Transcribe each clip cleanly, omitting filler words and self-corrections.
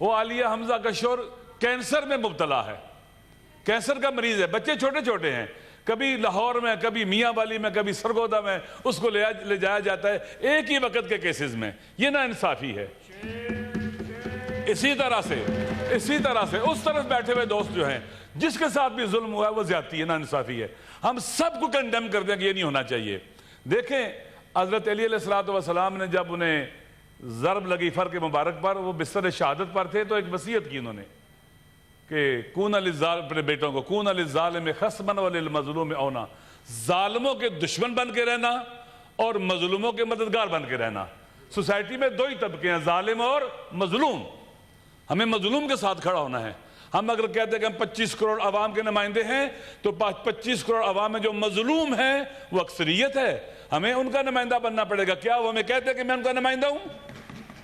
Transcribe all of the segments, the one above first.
وہ عالیہ حمزہ کا شوہر کینسر میں مبتلا ہے، کینسر کا مریض ہے، بچے چھوٹے چھوٹے ہیں، کبھی لاہور میں، کبھی میاں والی میں، کبھی سرگودا میں اس کو لے جایا جاتا ہے ایک ہی وقت کے کیسز میں. یہ نا انصافی ہے. اسی طرح سے اس طرف بیٹھے ہوئے دوست جو ہیں جس کے ساتھ بھی ظلم ہوا ہے وہ زیادتی ہے، نا انصافی ہے. ہم سب کو کنڈیم کر دیں کہ یہ نہیں ہونا چاہیے. دیکھیں حضرت علی علیہ السلام نے جب انہیں ضرب لگی فر کے مبارک پر، وہ بستر شہادت پر تھے، تو ایک وصیت کی انہوں نے کہ کون اپنے بیٹوں کو کون للظالم خصما وللمظلوم اونا، ظالموں کے دشمن بن کے رہنا اور مظلوموں کے مددگار بن کے رہنا. سوسائٹی میں دو ہی طبقے ہیں، ظالم اور مظلوم. ہمیں مظلوم کے ساتھ کھڑا ہونا ہے. ہم اگر کہتے ہیں کہ ہم 25 کروڑ عوام کے نمائندے ہیں تو 25 کروڑ عوام میں جو مظلوم ہیں وہ اکثریت ہے، ہمیں ان کا نمائندہ بننا پڑے گا. کیا وہ ہمیں کہتے ہیں کہ میں ان کا نمائندہ ہوں؟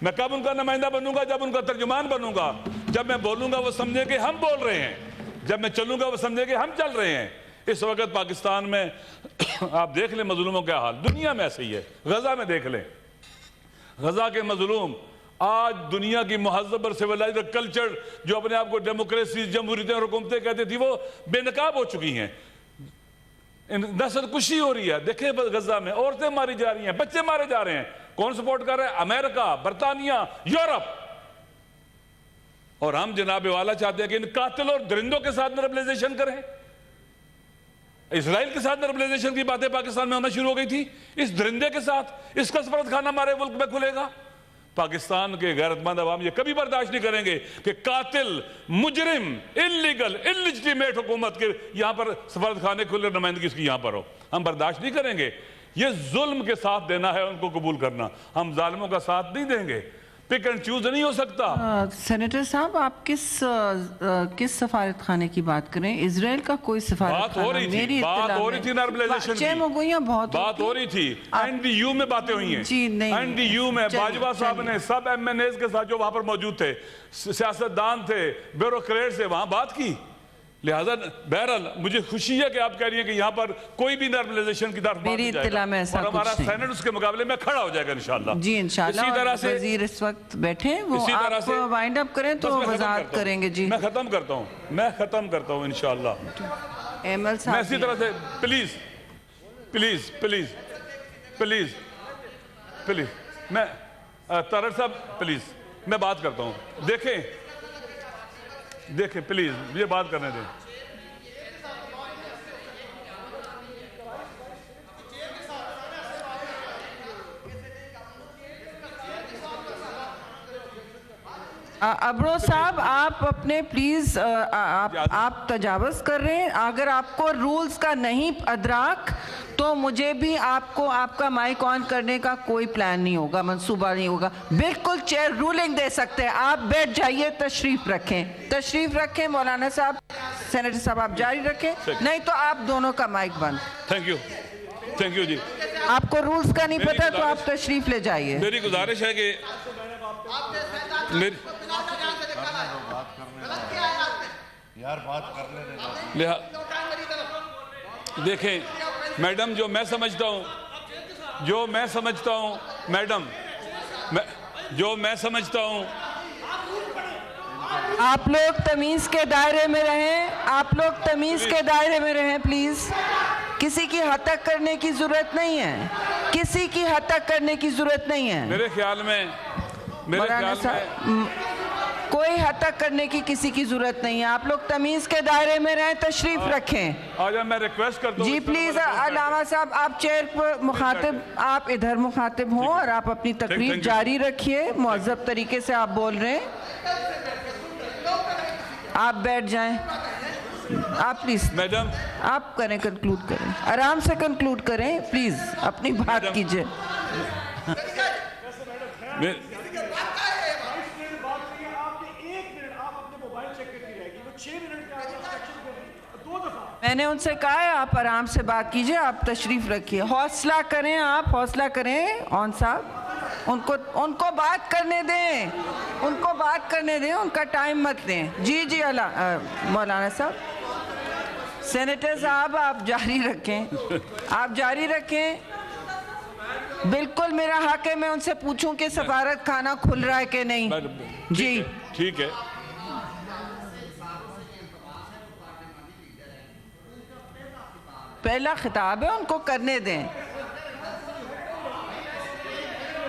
میں کب ان کا نمائندہ بنوں گا؟ جب ان کا ترجمان بنوں گا. جب میں بولوں گا وہ سمجھے کہ ہم بول رہے ہیں، جب میں چلوں گا وہ سمجھے کہ ہم چل رہے ہیں. اس وقت پاکستان میں آپ دیکھ لیں مظلوموں کا حال، دنیا میں ایسے ہی ہے. غزہ میں دیکھ لیں، غزہ کے مظلوم آج دنیا کی مہذب اور سویلائزڈ کلچر جو اپنے آپ کو ڈیموکریسی، جمہوریتیں اور حکومتیں کہتے تھی، وہ بے نقاب ہو چکی ہیں. نسل کشی ہو رہی ہے. دیکھیں غزہ میں عورتیں ماری جا رہی ہیں، بچے مارے جا رہے ہیں. کون سپورٹ کر رہا ہے؟ امریکہ، برطانیہ، یورپ. اور ہم جناب والا چاہتے ہیں کہ ان قاتل اور درندوں کے ساتھ نرملائزیشن کریں. اسرائیل کے ساتھ نرملائزیشن کی باتیں پاکستان میں ہونا شروع ہو گئی تھی. اس درندے کے ساتھ اس کا سفارت خانہ ہمارے ملک میں کھلے گا. پاکستان کے غیرت مند عوام یہ کبھی برداشت نہیں کریں گے کہ قاتل، مجرم، انلیگل، انلیجٹیمیٹ حکومت کے یہاں پر سفارت خانے کھلے، نمائندگی اس کی یہاں پر ہو. ہم برداشت نہیں کریں گے. یہ ظلم کے ساتھ دینا ہے، ان کو قبول کرنا. ہم ظالموں کا ساتھ نہیں دیں گے. پک اینڈ چوز نہیں ہو سکتا. سینیٹر صاحب آپ کس سفارت خانے کی بات کریں؟ اسرائیل کا کوئی سفارت خانہ؟ بات ہو رہی تھی نارملائزیشن کی، بات ہو رہی تھی. این ڈی یو میں باتیں ہوئی ہیں. این ڈی یو میں باجوہ صاحب نے سب ایم این ایز کے ساتھ جو وہاں پر موجود تھے، سیاستدان تھے، بیوروکریٹ سے، وہاں بات کی. لہذا بہرحال مجھے خوشی ہے کہ آپ کہہ رہی ہیں کہ یہاں پر کوئی بھی نارملائزیشن کی طرف بات نہیں جائے گا اور ہمارا سینٹ اس کے مقابلے میں کھڑا ہو جائے گا انشاءاللہ. جی انشاءاللہ. اسی طرح سے وزیر اس وقت بیٹھے ہیں، وہ آپ وائنڈ اپ کریں تو وضاحت کریں گے. جی میں ختم کرتا ہوں انشاءاللہ. ایمل صاحب میں اسی طرح سے پلیز میں طارق صاحب پلیز میں بات کرتا ہوں. دیکھیں پلیز یہ بات کرنے دیں. ابرو صاحب آپ اپنے پلیز آپ تجاوز کر رہے ہیں. اگر آپ کو رولز کا نہیں ادراک تو مجھے بھی آپ کا مائک آن کرنے کا کوئی پلان نہیں ہوگا، منصوبہ نہیں ہوگا. بالکل چیئر رولنگ دے سکتے ہیں. آپ بیٹھ جائیے، تشریف رکھیں مولانا صاحب. سینیٹر صاحب آپ جاری رکھیں، نہیں تو آپ دونوں کا مائک بند. تھینک یو جی. آپ کو رولز کا نہیں پتا تو آپ تشریف لے جائیے. میری گزارش ہے کہ دیکھیں میڈم، جو میں سمجھتا ہوں آپ لوگ تمیز کے دائرے میں رہیں پلیز. کسی کی حد تک کرنے کی ضرورت نہیں ہے. میرے خیال میں کوئی حد تک کرنے کی کسی کی ضرورت نہیں ہے. آپ لوگ تمیز کے دائرے میں رہیں، تشریف رکھیں. آج میں ریکویسٹ کرتا ہوں جی پلیز علامہ صاحب آپ چیئر پر مخاطب، آپ ادھر مخاطب ہوں اور آپ اپنی تقریر جاری رکھیے. مہذب طریقے سے آپ بول رہے ہیں. آپ بیٹھ جائیں. آپ پلیز میڈم آپ کنکلوڈ کریں، آرام سے کنکلوڈ کریں پلیز، اپنی بات کیجئے. میں نے ان سے کہا ہے آپ آرام سے بات کیجئے، آپ تشریف رکھیے. حوصلہ کریں آن صاحب. ان کو بات کرنے دیں، ان کا ٹائم مت لیں. جی مولانا صاحب. سینیٹر صاحب آپ جاری رکھیں. بالکل میرا حق ہے میں ان سے پوچھوں کہ سفارت خانہ کھل رہا ہے کہ نہیں. جی ٹھیک ہے. پہلا خطاب ہے، ان کو کرنے دیں.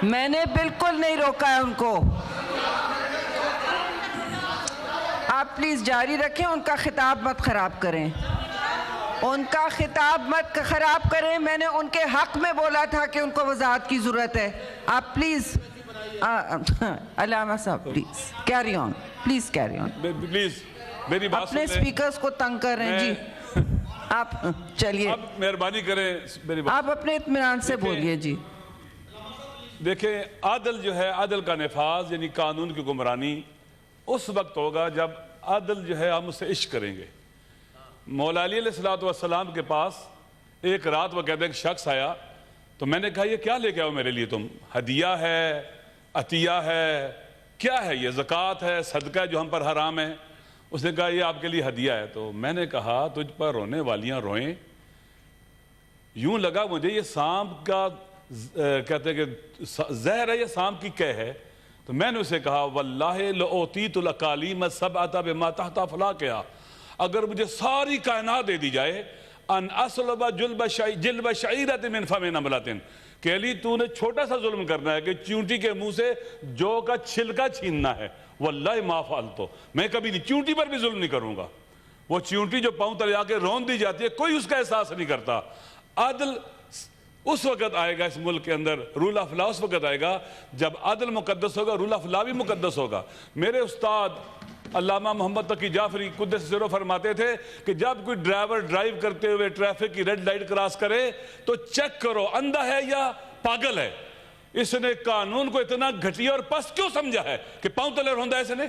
میں نے بالکل نہیں روکا ہے ان کو. آپ پلیز جاری رکھیں، ان کا خطاب مت خراب کریں. ان کا خطاب مت خراب کریں. میں نے ان کے حق میں بولا تھا کہ ان کو وضاحت کی ضرورت ہے. آپ پلیز علامہ صاحب please carry on, please carry on. Please میری بات اپنے اسپیکرز کو تنگ کر رہے ہیں جی. آپ چلیے، اب مہربانی کریں میری بات. آپ اپنے اطمینان سے بولیے جی. دیکھیں، عدل جو ہے، عدل کا نفاذ یعنی قانون کی حکمرانی اس وقت ہوگا جب عدل جو ہے ہم اس سے عشق کریں گے. مولا علی علیہ السلام کے پاس ایک رات وہ کہتے ہیں کہ شخص آیا، تو میں نے کہا یہ کیا لے کے آؤ میرے لیے تم؟ ہدیہ ہے، عطیہ ہے، کیا ہے یہ؟ زکوٰۃ ہے، صدقہ ہے جو ہم پر حرام ہے؟ اس نے کہا یہ آپ کے لیے ہدیہ ہے. تو میں نے کہا تجھ پر رونے والیاں روئیں. یوں لگا مجھے یہ سانپ کا کہتے ہیں کہ زہر ہے یا سانپ کی قے ہے. تو میں نے اسے کہا واللہ لأوتیت الاقالیم سبعۃ بما تحت افلاکہا، اگر مجھے ساری کائنات دے دی جائے ان اسلب جلب شعیرۃ من فم نملۃ، کہ علی تو نے چھوٹا سا ظلم کرنا ہے کہ چیونٹی کے منہ سے جو کا چھلکا چھیننا ہے، واللہ ما فعلت، میں کبھی نہیں، چیونٹی پر بھی ظلم نہیں کروں گا. وہ چیونٹی جو پاؤں تلے آ کے رون دی جاتی ہے، کوئی اس کا احساس نہیں کرتا. عدل اس وقت آئے گا اس ملک کے اندر، رول آف لا اس وقت آئے گا جب عدل مقدس ہوگا، رول آف لا بھی مقدس ہوگا. میرے استاد علامہ محمد تقی جعفری قدس سرہ فرماتے تھے کہ جب کوئی ڈرائیور ڈرائیو کرتے ہوئے ٹریفک کی ریڈ لائٹ کراس کرے تو چیک کرو اندھا ہے یا پاگل ہے. اس نے قانون کو اتنا گھٹیا اور پست کیوں سمجھا ہے کہ پاؤں تلے روندا ہے اس نے؟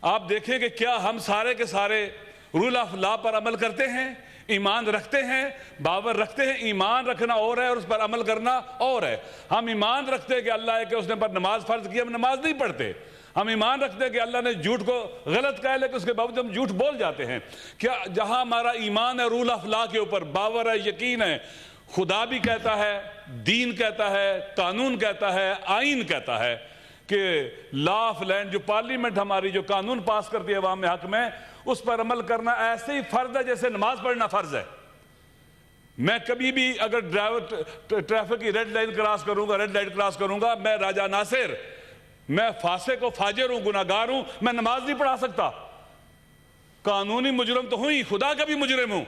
آپ دیکھیں کہ کیا ہم سارے کے سارے رول آف لا پر عمل کرتے ہیں، ایمان رکھتے ہیں، باور رکھتے ہیں. ایمان رکھنا اور ہے اور اس پر عمل کرنا اور ہے. ہم ایمان رکھتے ہیں کہ اللہ ہے کہ اس نے پر نماز فرض کی، ہم نماز نہیں پڑھتے. ہم ایمان رکھتے ہیں کہ اللہ نے جھوٹ کو غلط کہا ہے لیکن اس کے باوجود ہم جھوٹ بول جاتے ہیں. کیا جہاں ہمارا ایمان ہے، رول آف لا کے اوپر باور ہے، یقین ہے، خدا بھی کہتا ہے، دین کہتا ہے، قانون کہتا ہے، آئین کہتا ہے کہ لا آف لینڈ، جو پارلیمنٹ ہماری جو قانون پاس کرتی ہے عوام حق میں، اس پر عمل کرنا ایسے ہی فرض ہے جیسے نماز پڑھنا فرض ہے. میں کبھی بھی اگر ڈرائیور ٹریفک کی ریڈ لائن کراس کروں گا، ریڈ لائٹ کراس کروں گا، میں راجہ ناصر، میں فاسق و فاجر ہوں، گناہگار ہوں، میں نماز نہیں پڑھا سکتا. قانونی مجرم تو ہوں ہی، خدا کا بھی مجرم ہوں.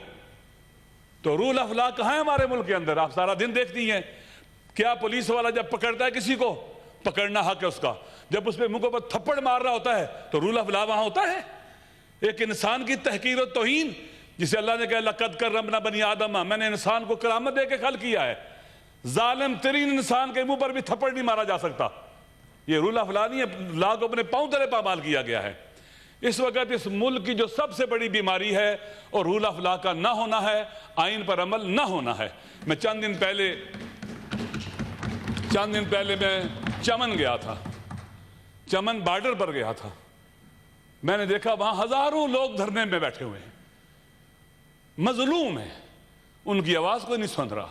تو رول آف لا کہاں ہے ہمارے ملک کے اندر؟ آپ سارا دن دیکھتی ہیں. کیا پولیس والا جب پکڑتا ہے کسی کو، پکڑنا حق ہے اس کا، جب اس پہ منہ پر تھپڑ مار رہا ہوتا ہے تو رول آف لا وہاں ہوتا ہے؟ ایک انسان کی تحقیر و توہین، جسے اللہ نے کہا لقد کرمنا بنی آدم، میں نے انسان کو کرامت دے کے خلق کیا ہے. ظالم ترین انسان کے منہ پر بھی تھپڑ نہیں مارا جا سکتا. یہ رول آف لا نہیں ہے، لا کو اپنے پاؤں تلے پامال کیا گیا ہے. اس وقت اس ملک کی جو سب سے بڑی بیماری ہے اور رول آف لا کا نہ ہونا ہے، آئین پر عمل نہ ہونا ہے. میں چند دن پہلے میں چمن گیا تھا، چمن بارڈر پر گیا تھا. میں نے دیکھا وہاں ہزاروں لوگ دھرنے میں بیٹھے ہوئے ہیں، مظلوم ہیں، ان کی آواز کوئی نہیں سن رہا.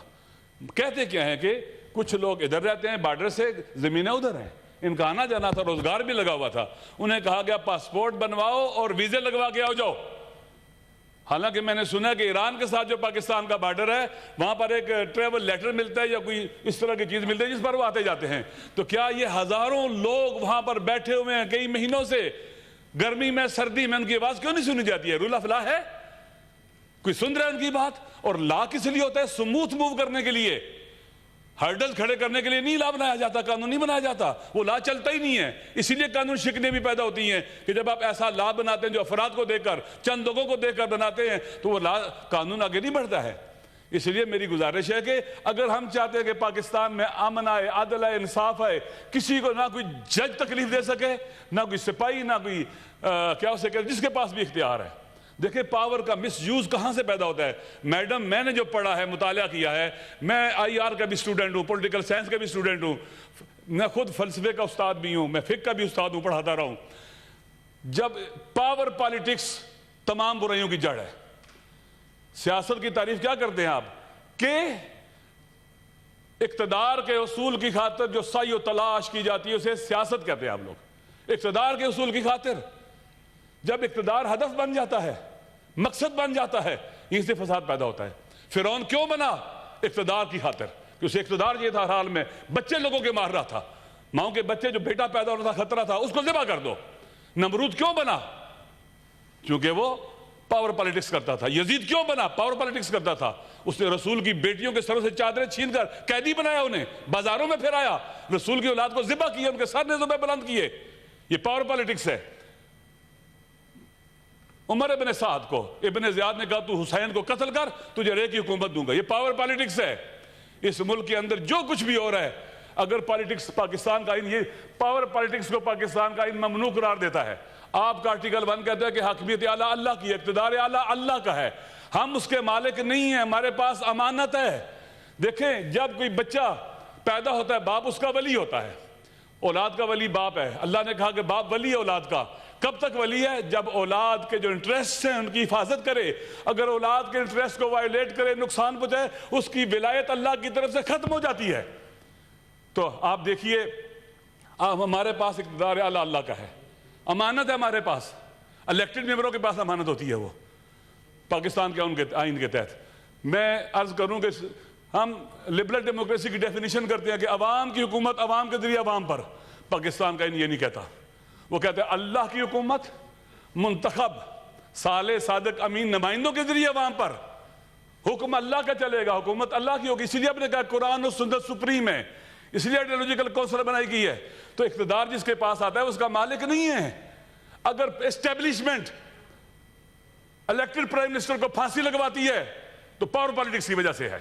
کہتے کیا ہیں کہ کچھ لوگ ادھر رہتے ہیں، بارڈر سے زمینیں ادھر ہیں، ان کا آنا جانا تھا، روزگار بھی لگا ہوا تھا. انہیں کہا گیا پاسپورٹ بنواؤ اور ویزے لگوا کے آؤ جاؤ. حالانکہ میں نے سنا کہ ایران کے ساتھ جو پاکستان کا بارڈر ہے وہاں پر ایک ٹریول لیٹر ملتا ہے یا کوئی اس طرح کی چیز ملتی ہے جس پر وہ آتے جاتے ہیں. تو کیا یہ ہزاروں لوگ وہاں پر بیٹھے ہوئے ہیں کئی مہینوں سے، گرمی میں سردی میں، ان کی آواز کیوں نہیں سنی جاتی ہے؟ رول آف لا ہے؟ کوئی سن رہا ہے ان کی بات؟ اور لا کس لیے ہوتا ہے؟ سموتھ موو کرنے کے لیے، ہرڈل کھڑے کرنے کے لیے نہیں لا بنایا جاتا، قانون نہیں بنایا جاتا. وہ لا چلتا ہی نہیں ہے. اسی لیے قانون شکنیں بھی پیدا ہوتی ہیں کہ جب آپ ایسا لا بناتے ہیں جو افراد کو دیکھ کر، چند لوگوں کو دیکھ کر بناتے ہیں تو وہ لا قانون آگے نہیں بڑھتا ہے. اس لیے میری گزارش ہے کہ اگر ہم چاہتے ہیں کہ پاکستان میں امن آئے، عدل آئے، انصاف آئے، کسی کو نہ کوئی جج تکلیف دے سکے، نہ کوئی سپاہی، نہ کوئی کیا اسے کہتے جس کے پاس بھی اختیار ہے. دیکھیں پاور کا مس یوز کہاں سے پیدا ہوتا ہے. میڈم میں نے جو پڑھا ہے، مطالعہ کیا ہے، میں آئی آر کا بھی اسٹوڈنٹ ہوں، پولیٹیکل سائنس کا بھی اسٹوڈنٹ ہوں، میں خود فلسفے کا استاد بھی ہوں، میں فقہ کا بھی استاد ہوں، پڑھاتا رہا ہوں. جب پاور پالیٹکس تمام برائیوں کی جڑ ہے. سیاست کی تعریف کیا کرتے ہیں آپ کہ اقتدار کے اصول کی خاطر جو سعی و تلاش کی جاتی ہے اسے سیاست کہتے ہیں آپ لوگ. اقتدار کے اصول کی خاطر جب اقتدار ہدف بن جاتا ہے، مقصد بن جاتا ہے، یہیں سے فساد پیدا ہوتا ہے۔ فرعون کیوں بنا؟ اقتدار کی خاطر، کہ اسے اقتدار یہ تھا، ہر حال میں بچے لوگوں کے مار رہا تھا، ماؤں کے بچے جو بیٹا پیدا ہونا تھا خطرہ تھا، اس کو ذبح کر دو۔ نمرود کیوں بنا؟ چونکہ وہ پاور پالیٹکس کرتا تھا۔ یزید کیوں بنا؟ پاور پالیٹکس کرتا تھا، اس نے رسول کی بیٹیوں کے سروں سے چادریں چھین کر قیدی بنایا، انہیں بازاروں میں پھرایا، رسول کی اولاد کو ذبح کیا، ان کے سر نیزوں پہ بلند کیے۔ یہ پاور پالیٹکس ہے۔ عمر ابن سعد کو ابن زیاد نے کہا تو حسین کو قتل کر، تجھے رے کی حکومت دوں گا۔ یہ پاور پالیٹکس ہے۔ اس ملک کے اندر جو کچھ بھی ہو رہا ہے، اگر پالیٹکس پاکستان کا آئین، یہ پاور پالیٹکس کو پاکستان کا آئین ممنوع قرار دیتا ہے۔ آپ کا آرٹیکل 1 کہتا ہے کہ حاکمیت اعلیٰ اللہ کی ہے، اقتدار اعلیٰ اللہ کا ہے، ہم اس کے مالک نہیں ہیں، ہمارے پاس امانت ہے۔ دیکھیں، جب کوئی بچہ پیدا ہوتا ہے، باپ اس کا ولی ہوتا ہے، اولاد کا ولی باپ ہے۔ اللہ نے کہا کہ باپ ولی ہے اولاد کا۔ کب تک ولی ہے؟ جب اولاد کے جو انٹریسٹ ہیں ان کی حفاظت کرے۔ اگر اولاد کے انٹریسٹ کو وائلیٹ کرے، نقصان پہنچائے، اس کی ولایت اللہ کی طرف سے ختم ہو جاتی ہے۔ تو آپ دیکھیے، ہمارے پاس اقتدار اعلیٰ اللہ کا ہے، امانت ہے ہمارے پاس، الیکٹڈ ممبروں کے پاس امانت ہوتی ہے وہ پاکستان کے ان کے آئین کے تحت۔ میں عرض کروں کہ ہم لبرل ڈیموکریسی کی ڈیفینیشن کرتے ہیں کہ عوام کی حکومت عوام کے ذریعے عوام پر۔ پاکستان کا یہ نہیں کہتا، وہ کہتے ہیں اللہ کی حکومت منتخب صالح صادق امین نمائندوں کے ذریعے عوام پر، حکم اللہ کا چلے گا، حکومت اللہ کی ہوگی۔ اسی لیے آپ نے کہا قرآن و سنت سپریم ہے، اس لیے آئیڈیالوجیکل کونسل بنائی گئی ہے۔ تو اقتدار جس کے پاس آتا ہے اس کا مالک نہیں ہے۔ اگر اسٹیبلشمنٹ الیکٹڈ پرائم منسٹر کو پھانسی لگواتی ہے تو پاور پالیٹکس کی وجہ سے ہے،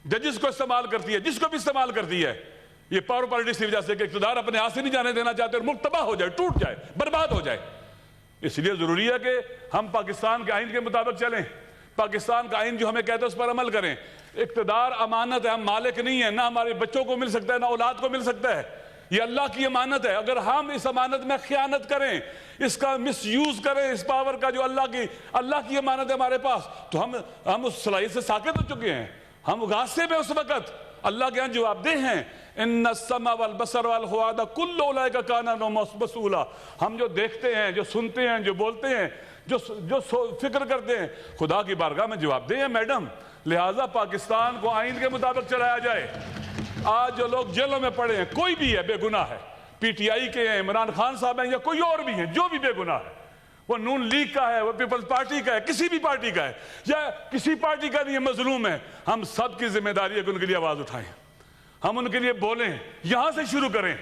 ججز کو استعمال کرتی ہے، جس کو بھی استعمال کرتی ہے، یہ پاور پالیٹکس کی وجہ سے کہ اقتدار اپنے ہاتھ سے نہیں جانے دینا چاہتے اور ملک تباہ ہو جائے، ٹوٹ جائے، برباد ہو جائے۔ اس لیے ضروری ہے کہ ہم پاکستان کے آئین کے مطابق چلیں، پاکستان کا آئین جو ہمیں کہتا ہے اس پر عمل کریں۔ اقتدار امانت ہے، ہم مالک نہیں ہیں، نہ ہمارے بچوں کو مل سکتا ہے، نہ اولاد کو مل سکتا ہے، یہ اللہ کی امانت ہے۔ اگر ہم اس امانت میں خیانت کریں، اس کا مس یوز کریں، اس پاور کا جو اللہ کی امانت ہے ہمارے پاس، تو ہم اس صلاحیت سے ساقط ہو چکے ہیں، ہم غاصب میں اس وقت اللہ کے ہاں جواب دہ ہیں۔ ان السمع والبصر والفؤاد کل اولئک کان عنہ مسئولا۔ ہم جو دیکھتے ہیں، جو سنتے ہیں، جو بولتے ہیں، جو فکر کرتے ہیں، خدا کی بارگاہ میں جواب دہ ہیں میڈم۔ لہٰذا پاکستان کو آئین کے مطابق چلایا جائے۔ آج جو لوگ جیلوں میں پڑے ہیں، کوئی بھی ہے بے گناہ ہے، پی ٹی آئی کے ہیں، عمران خان صاحب ہیں، یا کوئی اور بھی ہیں، جو بھی بے گناہ ہے، وہ نون لیگ کا ہے، وہ پیپلز پارٹی کا ہے، کسی بھی پارٹی کا ہے، یا کسی پارٹی کا نہیں ہے، مظلوم ہے، ہم سب کی ذمہ داری ہے کہ ان کے لیے آواز اٹھائیں، ہم ان کے لیے بولیں، یہاں سے شروع کریں۔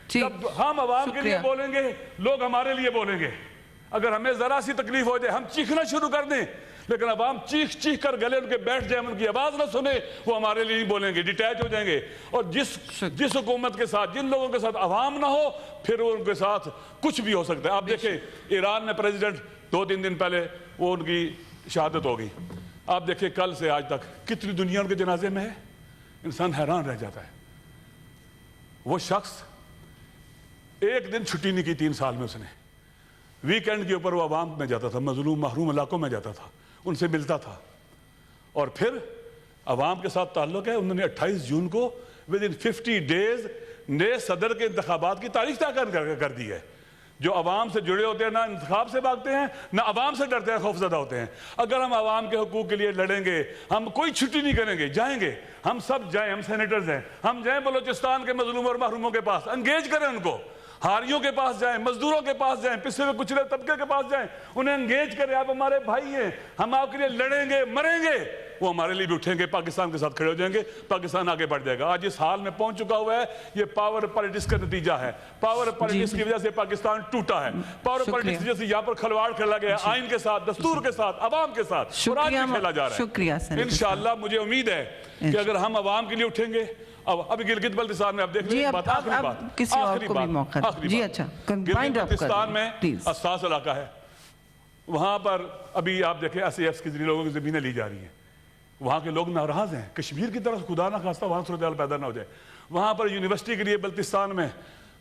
جب ہم عوام کے لیے بولیں گے، لوگ ہمارے لیے بولیں گے۔ اگر ہمیں ذرا سی تکلیف ہو جائے، ہم چیخنا شروع کر دیں، لیکن عوام چیخ چیخ کر گلے ان کے بیٹھ جائیں، ان کی آواز نہ سنے، وہ ہمارے لیے نہیں بولیں گے، ڈیٹیچ ہو جائیں گے۔ اور جس حکومت کے ساتھ، جن لوگوں کے ساتھ عوام نہ ہو، پھر ان کے ساتھ کچھ بھی ہو سکتا ہے۔ آپ دیکھیں ایران میں پریزیڈنٹ 2-3 دن پہلے وہ ان کی شہادت ہو گئی۔ آپ دیکھیں کل سے آج تک کتنی دنیا ان کے جنازے میں ہے، انسان حیران رہ جاتا ہے۔ وہ شخص ایک دن چھٹی نہیں کی 3 سال میں، اس نے ویکینڈ کے اوپر وہ عوام میں جاتا تھا، مظلوم محروم علاقوں میں جاتا تھا، ان سے ملتا تھا، اور پھر عوام کے ساتھ تعلق ہے۔ انہوں نے 28 جون کو within 50 days نئے صدر کے انتخابات کی تاریخ طے کر دی ہے۔ جو عوام سے جڑے ہوتے ہیں، نہ انتخاب سے بھاگتے ہیں، نہ عوام سے ڈرتے ہیں، خوف زدہ ہوتے ہیں۔ اگر ہم عوام کے حقوق کے لیے لڑیں گے، ہم کوئی چھٹی نہیں کریں گے، جائیں گے، ہم سب جائیں، ہم سینیٹرز ہیں، ہم جائیں بلوچستان کے مظلوم اور محروموں کے پاس، انگیج کریں ان کو، ہاریوں کے پاس جائیں، مزدوروں کے پاس جائیں، پسے ہوئے کچلے طبقے کے پاس جائیں، انہیں انگیج کریں۔ آپ ہمارے بھائی ہیں، ہم آپ کے لیے لڑیں گے، مریں گے، وہ ہمارے لیے بھی اٹھیں گے، پاکستان کے ساتھ کھڑے ہو جائیں گے، پاکستان آگے بڑھ جائے گا۔ آج اس حال میں پہنچ چکا ہوا ہے، یہ پاور پالیٹکس کا نتیجہ ہے۔ پاور پالیٹکس کی وجہ سے پاکستان ٹوٹا ہے، پاور پالیٹکس کی وجہ سے یہاں پر کھلواڑ کھیلا گیا ہے، آئین کے ساتھ، دستور کے ساتھ، عوام کے ساتھ، اور آج بھی کھیلا جا رہا ہے۔ انشاءاللہ مجھے امید ہے کہ اگر ہم عوام کے لیے اٹھیں گے، ابھی گلگت بلتستان میں آپ دیکھ لیں، بات آخری بات، کسی اور کو بھی موقع جی اچھا گلگت بلتستان میں حساس علاقہ ہے، وہاں پر ابھی آپ دیکھیں SAFs کے ذریعے لوگوں کی زمینیں لی جا رہی ہیں، وہاں کے لوگ ناراض ہیں، کشمیر کی طرف خدا نہ خواستہ وہاں صورتحال پیدا نہ ہو جائے۔ وہاں پر یونیورسٹی کے لیے بلتستان میں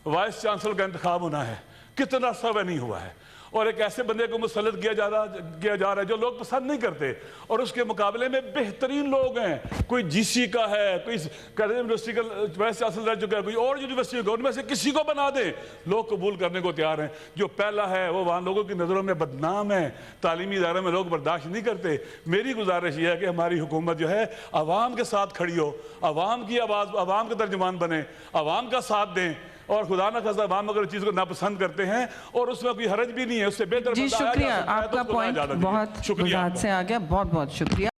وائس چانسلر کا انتخاب ہونا ہے، کتنا عرصہ نہیں ہوا ہے، اور ایک ایسے بندے کو مسلط کیا جا رہا ہے جو لوگ پسند نہیں کرتے، اور اس کے مقابلے میں بہترین لوگ ہیں، کوئی جی سی کا ہے، کوئی یونیورسٹی کا وائس چانسلر رہ چکا ہے، کوئی اور یونیورسٹی کا، ان میں سے کسی کو بنا دیں، لوگ قبول کرنے کو تیار ہیں۔ جو پہلا ہے وہ وہاں لوگوں کی نظروں میں بدنام ہے، تعلیمی اداروں میں لوگ برداشت نہیں کرتے۔ میری گزارش یہ ہے کہ ہماری حکومت جو ہے عوام کے ساتھ کھڑی ہو، عوام کی آواز، عوام کا ترجمان بنے، عوام کا ساتھ دیں، اور خدا نہ خواستہ عوام اگر چیز کو ناپسند کرتے ہیں اور اس میں کوئی حرج بھی نہیں ہے، اس سے بہتر جی بندہ آیا جا شکریہ، سکتا ہے آپ تو کا اس کو لایا پوائنٹ جانا چاہیے۔ بہت شکریہ آپ وضاحت کا۔ سے آ گیا، بہت بہت شکریہ۔